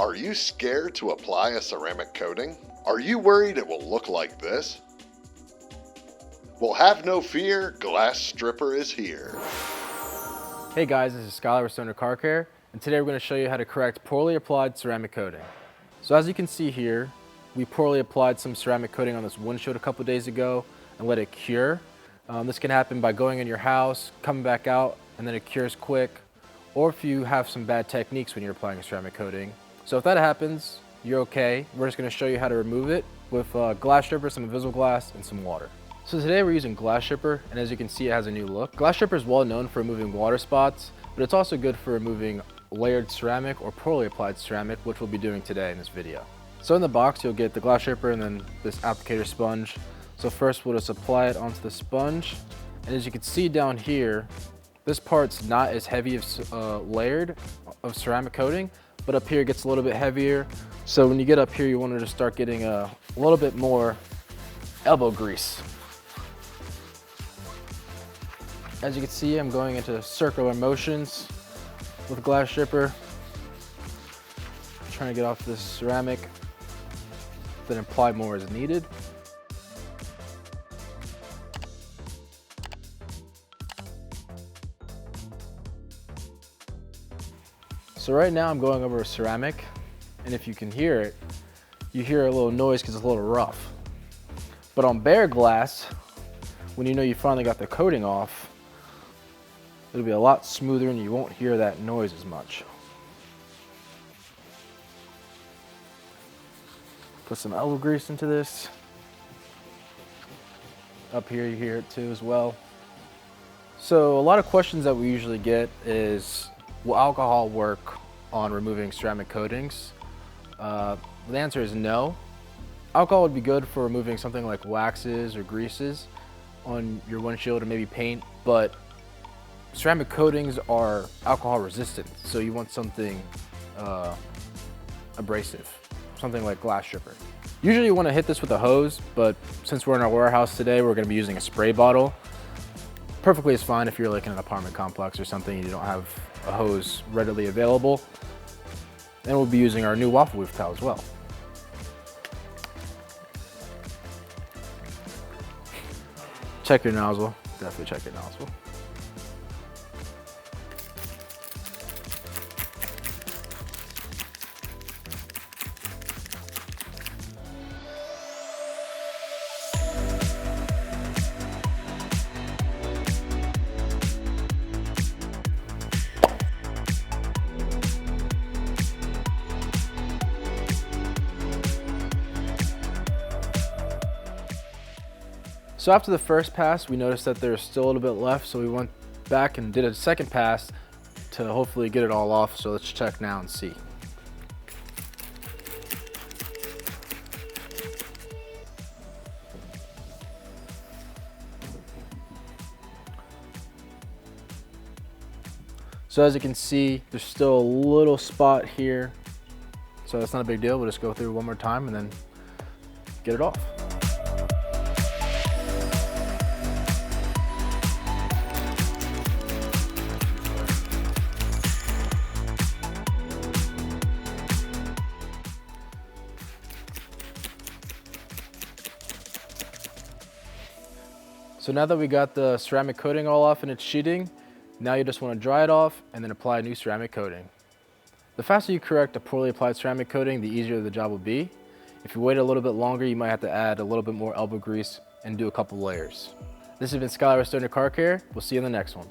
Are you scared to apply a ceramic coating? Are you worried it will look like this? Well, have no fear, Glass Stripper is here. Hey guys, this is Skylar with Stoner Car Care, and today we're going to show you how to correct poorly applied ceramic coating. So as you can see here, we poorly applied some ceramic coating on this windshield a couple days ago and let it cure. This can happen by going in your house, coming back out, and then it cures quick, or if you have some bad techniques when you're applying a ceramic coating. So if that happens, you're okay. We're just going to show you how to remove it with glass stripper, some invisible glass, and some water. So today we're using glass stripper, and as you can see, it has a new look. Glass stripper is well known for removing water spots, but it's also good for removing layered ceramic or poorly applied ceramic, which we'll be doing today in this video. So in the box, you'll get the glass stripper and then this applicator sponge. So first we'll just apply it onto the sponge. And as you can see down here, this part's not as heavy of layered of ceramic coating, but up here it gets a little bit heavier. So when you get up here, you want to just start getting a little bit more elbow grease. As you can see, I'm going into circular motions with a glass stripper, trying to get off this ceramic, then apply more as needed. So right now I'm going over a ceramic, and if you can hear it, you hear a little noise because it's a little rough. But on bare glass, when you know you finally got the coating off, it'll be a lot smoother and you won't hear that noise as much. Put some elbow grease into this. Up here you hear it too as well. So a lot of questions that we usually get is, will alcohol work on removing ceramic coatings? The answer is no. Alcohol would be good for removing something like waxes or greases on your windshield or maybe paint, but ceramic coatings are alcohol resistant, so you want something abrasive, something like glass stripper. Usually you want to hit this with a hose, but since we're in our warehouse today, we're going to be using a spray bottle. Perfectly is fine if you're like in an apartment complex or something and you don't have a hose readily available. And we'll be using our new waffle roof towel as well. Check your nozzle, definitely check your nozzle. So after the first pass, we noticed that there's still a little bit left, so we went back and did a second pass to hopefully get it all off. So let's check now and see. So as you can see, there's still a little spot here. So that's not a big deal. We'll just go through one more time and then get it off. So now that we got the ceramic coating all off and it's sheeting, now you just want to dry it off and then apply a new ceramic coating. The faster you correct a poorly applied ceramic coating, the easier the job will be. If you wait a little bit longer, you might have to add a little bit more elbow grease and do a couple layers. This has been Skylar with Stoner Car Care. We'll see you in the next one.